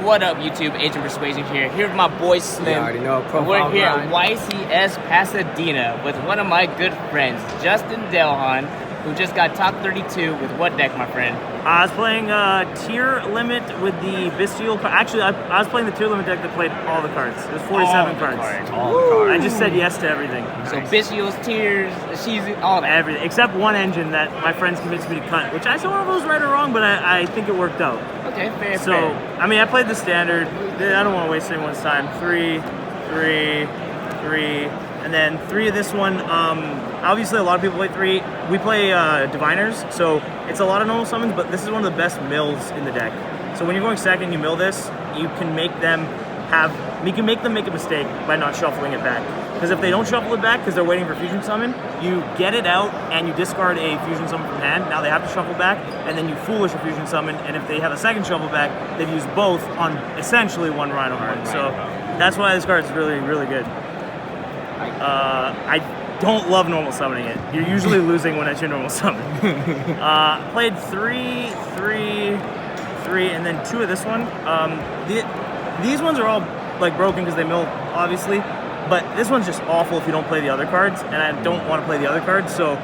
What up, YouTube? Agent Persuasion here with my boy Slim. You already know, We're here at YCS Pasadena with one of my good friends, Justin Delhon, who just got top 32 with what deck, my friend? I was playing Tier Limit with the Bestial. Actually, I was playing the Tier Limit deck that played all the cards. It was 47 cards. All the cards. I just said yes to everything. So Bestials, Tiers, ISHIZU, all that. Everything, except one engine that my friends convinced me to cut, which I don't know if it was right or wrong, but I think it worked out. Okay, fair. So, I mean, I played the standard. I don't want to waste anyone's time. 3, 3, 3, and then 3 of this one. Obviously, a lot of people play 3. We play Diviners, so it's a lot of normal summons, but this is one of the best mills in the deck. So when you're going second, you mill this, you can make them make a mistake by not shuffling it back. Because if they don't shuffle it back because they're waiting for Fusion Summon, you get it out and you discard a Fusion Summon from hand. Now they have to shuffle back, and then you foolish a Fusion Summon, and if they have a second shuffle back, they've used both on essentially one Rhino Heart. So that's why this card is really, really good. I don't love normal summoning it. You're usually losing when it's your normal summon. Played 3, 3, 3, and then 2 of this one. These ones are all like broken because they mill, obviously, but this one's just awful if you don't play the other cards, and I don't want to play the other cards, so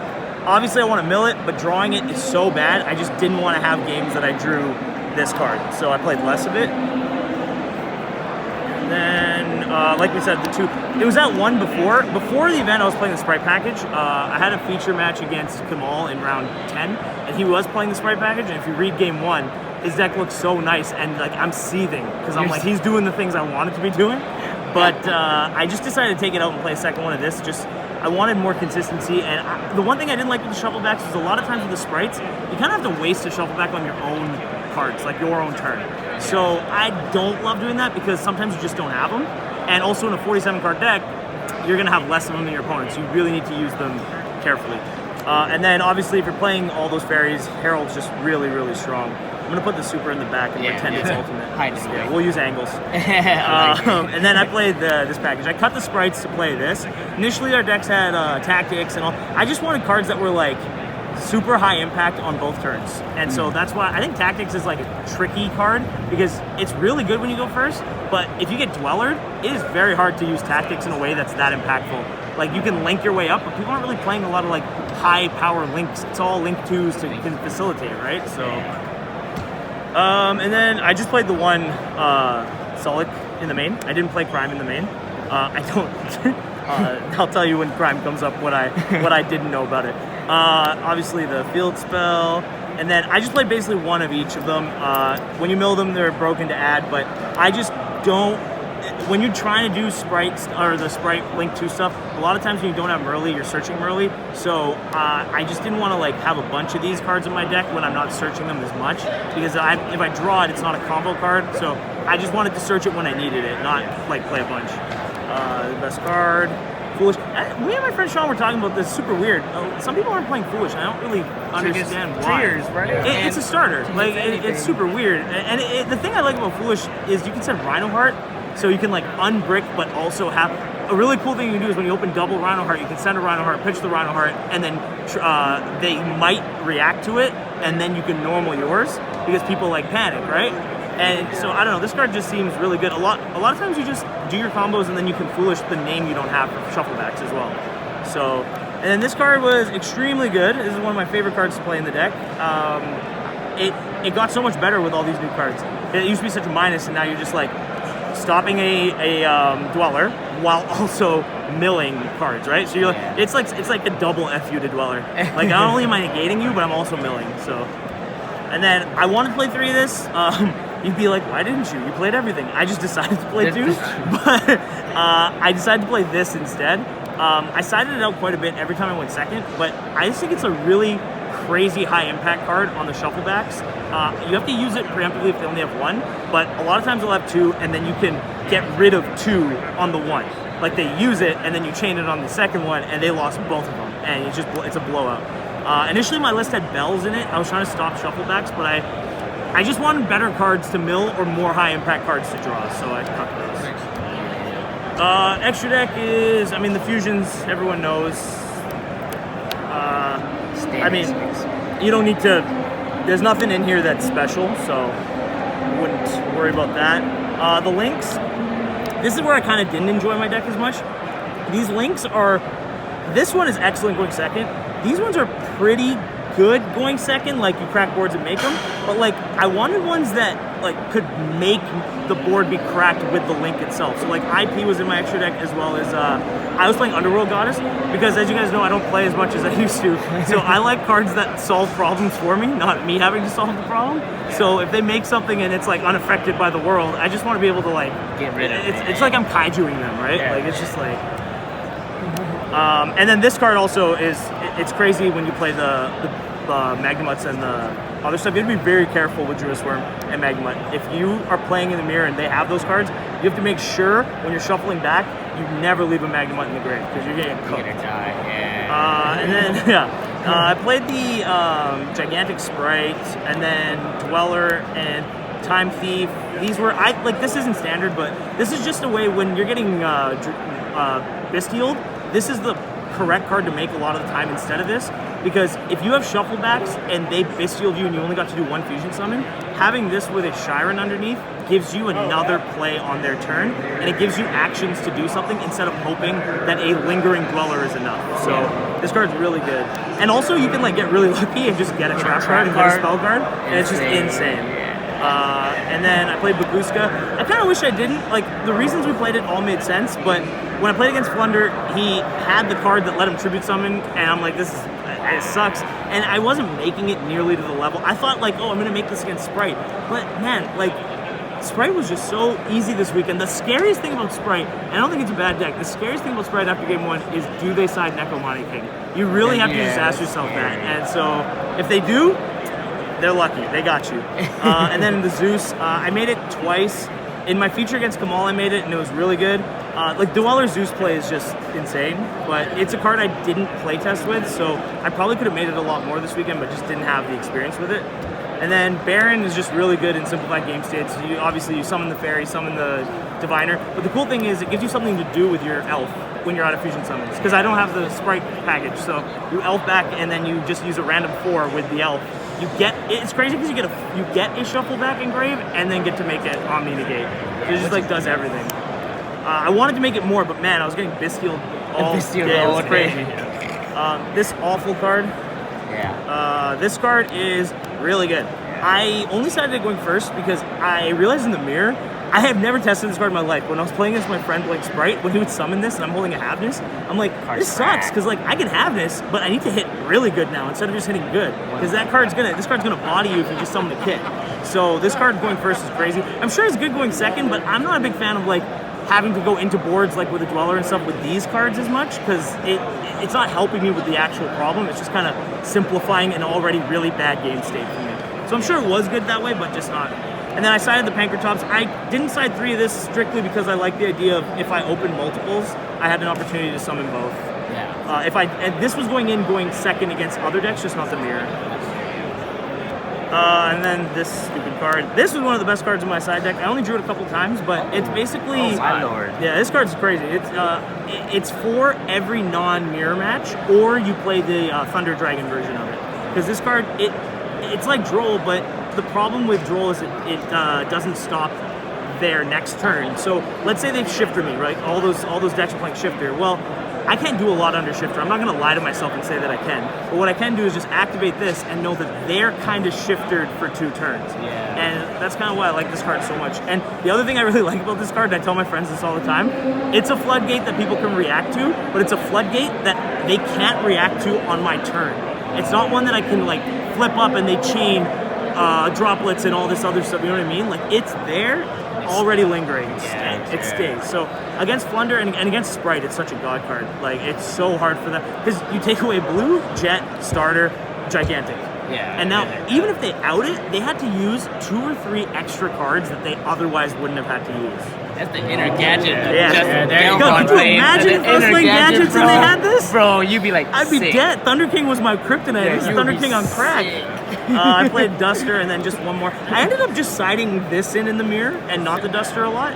obviously I want to mill it, but drawing it is so bad, I just didn't want to have games that I drew this card, so I played less of it. And then, like we said, the 2, it was that one before the event. I was playing the Sprite package. I had a feature match against Kamal in round 10, and he was playing the Sprite package, and if you read game 1, his deck looks so nice, and like I'm seething because I'm like, he's doing the things I wanted to be doing. But I just decided to take it out and play a second one of this. I wanted more consistency, and the one thing I didn't like with the shuffle backs was a lot of times with the sprites, you kind of have to waste a shuffle back on your own cards, like your own turn. So I don't love doing that because sometimes you just don't have them, and also in a 47 card deck, you're gonna have less of them than your opponents. You really need to use them carefully. And then obviously if you're playing all those fairies, Herald's just really, really strong. I'm gonna put the super in the back and pretend it's ultimate. Yeah, we'll use angles. And then I played this package. I cut the sprites to play this. Initially our decks had tactics and all. I just wanted cards that were like super high impact on both turns. And so that's why I think tactics is like a tricky card because it's really good when you go first, but if you get dwellered, it is very hard to use tactics in a way that's that impactful. Like you can link your way up, but people aren't really playing a lot of like high power links. It's all link 2s to can facilitate, right? So and then I just played the one Sulik in the main. I didn't play Crime in the main. I don't. I'll tell you when Crime comes up what I didn't know about it. Obviously the field spell, and then I just played basically one of each of them. When you mill them, they're broken to add, but I just don't. When you're trying to do sprites or the sprite link 2 stuff, a lot of times when you don't have Merly, you're searching Merly. So I just didn't want to like have a bunch of these cards in my deck when I'm not searching them as much because if I draw it, it's not a combo card. So I just wanted to search it when I needed it, not like play a bunch. The best card, Foolish. Me and my friend Sean were talking about this. Super weird. Some people aren't playing Foolish, and I don't really understand why. Tiers, right? It's a starter. Like it's super weird. And the thing I like about Foolish is you can send Rhino Heart. So you can like unbrick, but also have a really cool thing you can do is when you open double Rhino Heart, you can send a Rhino Heart, pitch the Rhino Heart, and then they might react to it, and then you can normal yours because people like panic, right? And so I don't know, this card just seems really good. A lot of times you just do your combos and then you can foolish the name you don't have for shuffle backs as well. So, and then this card was extremely good. This is one of my favorite cards to play in the deck. It got so much better with all these new cards. It used to be such a minus, and now you're just like stopping a dweller while also milling cards, right? So you're like, it's like a double FU to dweller. Like not only am I negating you, but I'm also milling. So, and then I wanted to play 3 of this. You'd be like, why didn't you? You played everything. I just decided to play 2, but I decided to play this instead. I sided it out quite a bit every time I went second, but I just think it's a really crazy high impact card on the shuffle backs. You have to use it preemptively if they only have 1, but a lot of times they'll have 2, and then you can get rid of 2 on the 1. Like they use it, and then you chain it on the second one, and they lost both of them, and it's a blowout. Initially my list had bells in it. I was trying to stop shuffle backs, but I just wanted better cards to mill or more high impact cards to draw, so I cut those. Extra deck is, I mean, the fusions, everyone knows. I mean, you don't need to, there's nothing in here that's special, so wouldn't worry about that. The links, this is where I kind of didn't enjoy my deck as much. These links are, this one is excellent going second. These ones are pretty good going second, like you crack boards and make them, but like I wanted ones that like could make the board be cracked with the link itself. So like IP was in my extra deck, as well as I was playing Underworld Goddess, because as you guys know, I don't play as much as I used to. So I like cards that solve problems for me, not me having to solve the problem. So if they make something and it's like unaffected by the world, I just want to be able to like get rid of it. It's like I'm kaijuing them, right? Yeah. Like it's just like. And then this card also is, it's crazy when you play the Magnamuts and the other stuff. You have to be very careful with Druid Swarm and Magnamut. If you are playing in the mirror and they have those cards, you have to make sure when you're shuffling back, you never leave a Magnamut in the grave, because you're getting cooked. You're gonna die, yeah. And then, yeah. I played the Gigantic Sprite, and then Dweller and Time Thief. These were, this isn't standard, but this is just a way when you're getting Bestialed, this is the correct card to make a lot of the time instead of this, because if you have Shufflebacks and they Bestialed you and you only got to do one Fusion Summon, having this with a Shiren underneath gives you another play on their turn, and it gives you actions to do something instead of hoping that a Lingering Dweller is enough. So this card's really good. And also you can like get really lucky and just get a trap card and get a spell card, and it's just insane. And then I played Babuska. I kind of wish I didn't. Like, the reasons we played it all made sense, but when I played against Flunder, he had the card that let him Tribute Summon, and I'm like, it sucks. And I wasn't making it nearly to the level. I thought, like, oh, I'm going to make this against Sprite. But, man, like, Sprite was just so easy this weekend. The scariest thing about Sprite, and I don't think it's a bad deck, the scariest thing about Sprite after game one is, do they side Necromani King? You really have to just ask yourself that. And so, if they do, they're lucky. They got you. And then the Zeus, I made it twice. In my feature against Kamal, I made it, and it was really good. Like, Dweller Zeus play is just insane, but it's a card I didn't play test with, so I probably could have made it a lot more this weekend, but just didn't have the experience with it. And then Baron is just really good in simplified game states. Obviously, you summon the Fairy, summon the Diviner, but the cool thing is it gives you something to do with your Elf when you're out of Fusion Summons, because I don't have the Sprite package, so you Elf back, and then you just use a random 4 with the Elf. It's crazy because you get a Shuffle back engrave and then get to make it Omni Negate. It just like does everything. I wanted to make it more, but man, I was getting Bestialed all day. It was crazy. This awful card. Yeah. This card is really good. I only decided going first because I realized in the mirror, I have never tested this card in my life. When I was playing against my friend Blake Sprite, when he would summon this and I'm holding a Havness, I'm like, this sucks, because like I can Havness, but I need to hit really good now instead of just hitting good. Because this card's gonna body you if you just summon a kit. So this card going first is crazy. I'm sure it's good going second, but I'm not a big fan of like having to go into boards like with a Dweller and stuff with these cards as much, because it's not helping me with the actual problem. It's just kind of simplifying an already really bad game state for me. So I'm sure it was good that way, but just not. And then I sided the Pankratops. I didn't side 3 of this strictly because I like the idea of if I open multiples, I had an opportunity to summon both. Yeah. And this was going second against other decks, just not the mirror. And then this stupid card. This was one of the best cards in my side deck. I only drew it a couple times, but it's basically. Oh my lord. Yeah, this card's crazy. It's for every non-mirror match, or you play the Thunder Dragon version of it. Because this card, it's like Droll, but the problem with Droll is it doesn't stop their next turn. So let's say they've Shifter me, right? All those decks are playing Shifter. Well, I can't do a lot under Shifter. I'm not going to lie to myself and say that I can. But what I can do is just activate this and know that they're kind of shifted for 2 turns. Yeah. And that's kind of why I like this card so much. And the other thing I really like about this card, and I tell my friends this all the time, it's a floodgate that people can react to, but it's a floodgate that they can't react to on my turn. It's not one that I can like flip up and they chain droplets and all this other stuff, you know what I mean? Like, it's there, already lingering. It stays. So against Flunder and against Sprite, it's such a god card. Like, it's so hard for them, because you take away blue, Jet, Starter, Gigantic. Yeah. And now, even if they out it, they had to use 2 or 3 extra cards that they otherwise wouldn't have had to use. That's the inner gadget. There you go. Could you imagine First Lane Gadgets bro. and they had this? Bro, you'd be like, I'd be sick. dead. Thunder King was my kryptonite. Yeah, This is Thunder King on crack. I played Duster and then just one more. I ended up just siding this in the mirror and not the Duster a lot.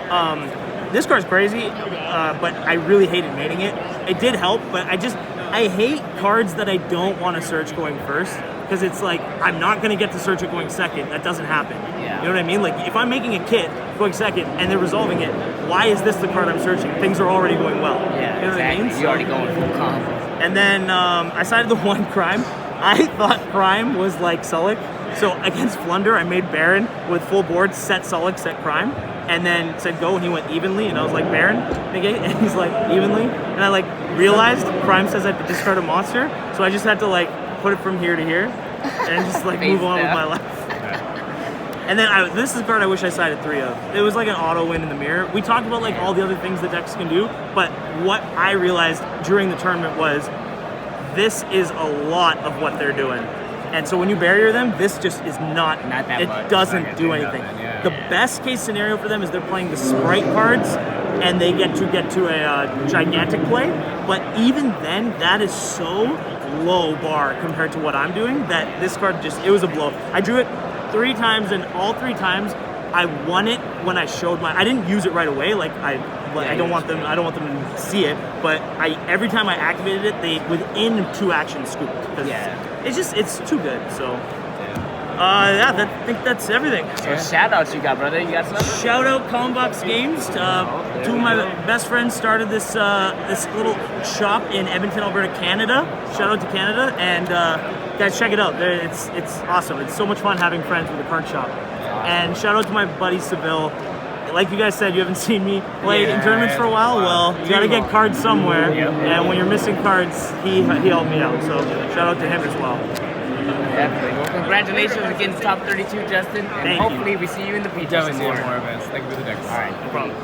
This card's crazy, but I really hated mating it. It did help, but I hate cards that I don't want to search going first, because it's like, I'm not going to get to search it going second. That doesn't happen. Yeah. You know what I mean? Like, if I'm making a kit, going second, and they're resolving it, why is this the card I'm searching? Things are already going well. Yeah, you know exactly. what I mean? You're already going full combo. And then I sided the one Crime. I thought Crime was like Sullick. So against Flunder, I made Baron with full board, set Sullick, set Crime, and then said go, and he went evenly, and I was like, Baron, negate, and he's like, evenly. And I like realized Crime says I have to discard a monster, so I just had to like put it from here to here, and just like move on with my life. And then this is a card I wish I sided 3 of. It was like an auto win in the mirror. We talked about like all the other things the decks can do, but what I realized during the tournament was this is a lot of what they're doing. And so when you barrier them, this just is not that it much. doesn't do anything. The best case scenario for them is they're playing the Sprite cards and they get to a gigantic play. But even then, that is so low bar compared to what I'm doing that this card it was a blow. I drew it 3 times, and all 3 times I won it when I showed I didn't use it right away. Like I don't want them to see it, but every time I activated it, they within 2 actions scooped. It's too good. So I think that's everything. So shout outs you got, brother. You got something? Shout out Combox Games. 2 of my best friends started this little shop in Edmonton, Alberta, Canada. Shout out to Canada, and guys, check it out. It's awesome. It's so much fun having friends with a card shop. And shout out to my buddy Seville. Like you guys said, you haven't seen me play in tournaments for a while. Well, you got to get cards somewhere, and when you're missing cards, he helped me out. So shout out to him as well. Definitely. Well, congratulations again, top 32, Justin. And hopefully we see you in the future. Definitely see more events. Thank you for the decks. All right, no problem.